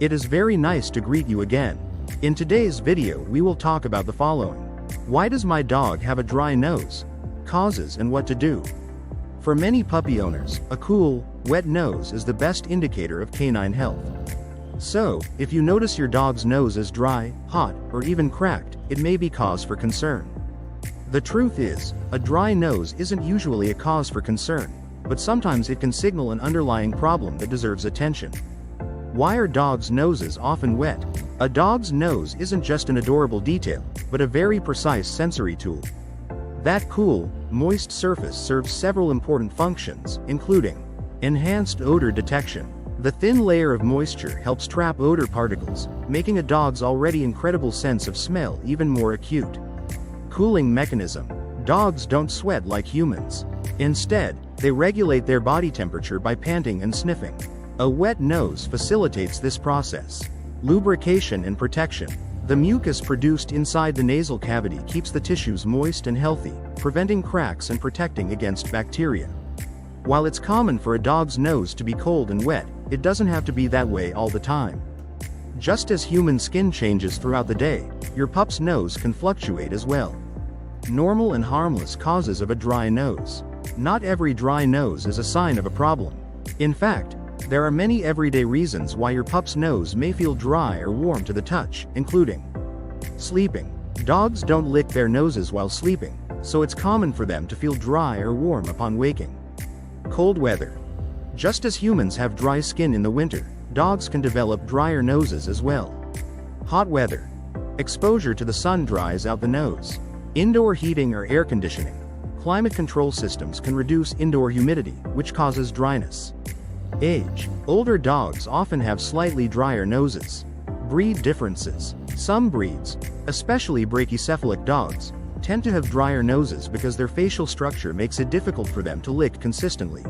It is very nice to greet you again. In today's video we will talk about the following. Why does my dog have a dry nose? Causes and what to do. For many puppy owners, a cool, wet nose is the best indicator of canine health. So, if you notice your dog's nose is dry, hot, or even cracked, it may be cause for concern. The truth is, a dry nose isn't usually a cause for concern, but sometimes it can signal an underlying problem that deserves attention. Why are dogs' noses often wet? A dog's nose isn't just an adorable detail, but a very precise sensory tool. That cool, moist surface serves several important functions, including enhanced odor detection. The thin layer of moisture helps trap odor particles, making a dog's already incredible sense of smell even more acute. Cooling mechanism. Dogs don't sweat like humans. Instead, they regulate their body temperature by panting and sniffing. A wet nose facilitates this process. Lubrication and protection. The mucus produced inside the nasal cavity keeps the tissues moist and healthy, preventing cracks and protecting against bacteria. While it's common for a dog's nose to be cold and wet, it doesn't have to be that way all the time. Just as human skin changes throughout the day, your pup's nose can fluctuate as well. Normal and harmless causes of a dry nose. Not every dry nose is a sign of a problem. In fact, there are many everyday reasons why your pup's nose may feel dry or warm to the touch, including sleeping. Dogs don't lick their noses while sleeping, so it's common for them to feel dry or warm upon waking. Cold weather. Just as humans have dry skin in the winter, dogs can develop drier noses as well. Hot weather. Exposure to the sun dries out the nose. Indoor heating or air conditioning. Climate control systems can reduce indoor humidity, which causes dryness. Age. Older dogs often have slightly drier noses. Breed differences. Some breeds, especially brachycephalic dogs, tend to have drier noses because their facial structure makes it difficult for them to lick consistently.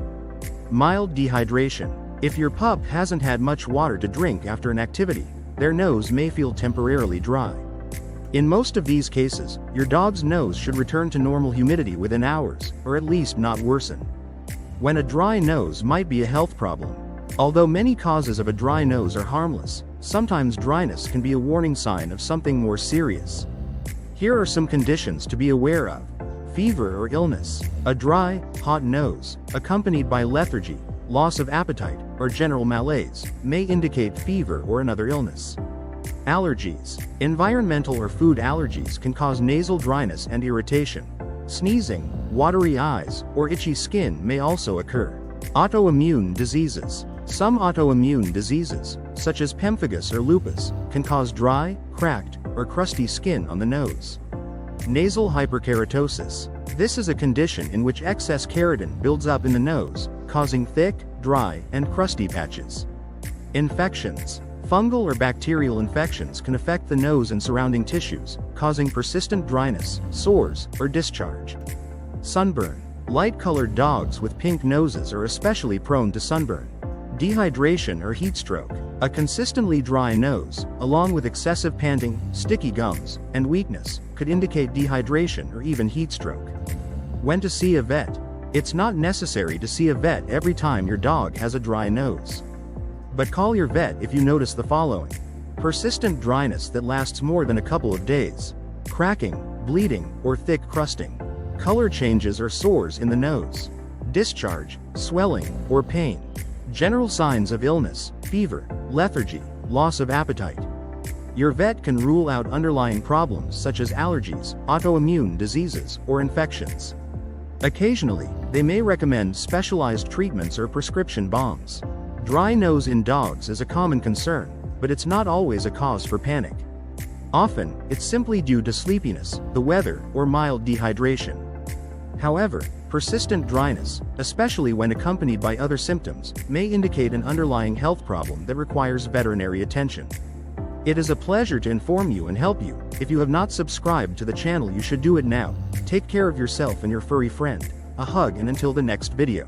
Mild dehydration. If your pup hasn't had much water to drink after an activity, their nose may feel temporarily dry. In most of these cases, your dog's nose should return to normal humidity within hours, or at least not worsen. When a dry nose might be a health problem. Although many causes of a dry nose are harmless, sometimes dryness can be a warning sign of something more serious. Here are some conditions to be aware of. Fever or illness. A dry, hot nose, accompanied by lethargy, loss of appetite, or general malaise, may indicate fever or another illness. Allergies. Environmental or food allergies can cause nasal dryness and irritation. Sneezing, watery eyes, or itchy skin may also occur. Autoimmune diseases. Some autoimmune diseases, such as pemphigus or lupus, can cause dry, cracked, or crusty skin on the nose. Nasal hyperkeratosis. This is a condition in which excess keratin builds up in the nose, causing thick, dry, and crusty patches. Infections. Fungal or bacterial infections can affect the nose and surrounding tissues, causing persistent dryness, sores, or discharge. Sunburn. Light-colored dogs with pink noses are especially prone to sunburn. Dehydration or heat stroke. A consistently dry nose, along with excessive panting, sticky gums, and weakness, could indicate dehydration or even heat stroke. When to see a vet. It's not necessary to see a vet every time your dog has a dry nose. But call your vet if you notice the following. Persistent dryness that lasts more than a couple of days. Cracking, bleeding, or thick crusting. Color changes or sores in the nose. Discharge, swelling, or pain. General signs of illness, fever, lethargy, loss of appetite. Your vet can rule out underlying problems such as allergies, autoimmune diseases, or infections. Occasionally, they may recommend specialized treatments or prescription balms. Dry nose in dogs is a common concern, but it's not always a cause for panic. Often, it's simply due to sleepiness, the weather, or mild dehydration. However, persistent dryness, especially when accompanied by other symptoms, may indicate an underlying health problem that requires veterinary attention. It is a pleasure to inform you and help you. If you have not subscribed to the channel, you should do it now. Take care of yourself and your furry friend. A hug, and until the next video.